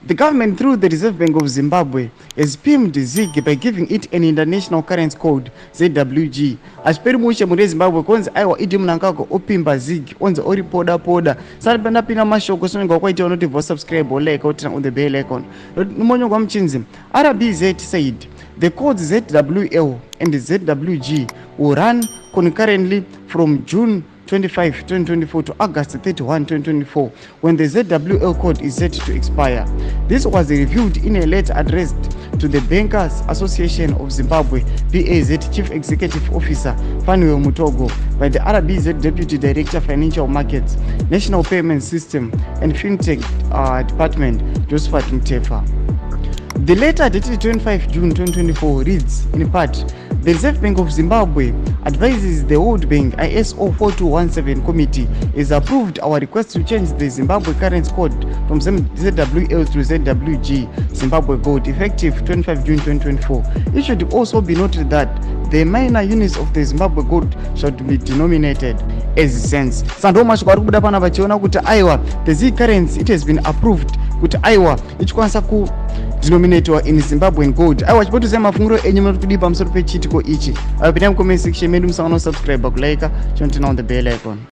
The government, through the Reserve Bank of Zimbabwe, has pinned ZiG by giving it an international currency code, ZWG. Achiperi mushe muri Zimbabwe konzi aiwa idi munangako opimba ZiG onzi ori poda. Sari pandapinda mashoko sonenga kwaita unoti vo subscribe or like or turn on the bell icon. Numonyongwa mchinzi. RBZ said the codes ZWL and ZWG will run concurrently from June 25, 2024 to August 31, 2024, when the ZWL code is set to expire. This was reviewed in a letter addressed to the Bankers Association of Zimbabwe, BAZ Chief Executive Officer Fanuel Mutogo, by the RBZ Deputy Director Financial Markets, National Payment System and FinTech Department, Josephat Mtefa. The letter dated 25 June 2024 reads, in part, the Reserve Bank of Zimbabwe advises the World Bank ISO 4217 committee has approved our request to change the Zimbabwe currency code from ZWL to ZWG Zimbabwe gold effective 25 June 2024. It should also be noted that the minor units of the Zimbabwe gold should be denominated as cents. Sando mashoko ari kubuda pana vachiona kuti aiwa the ZiG currency it has been approved kuti aiwa ichikwanisa ku denominator in Zimbabwean gold. Aiwa chipotoza mafunguro enyu muri kudi pamusoro pechitiko ichi. Pinda mu comment section medu musangano subscribe kulike chontina on the bell icon.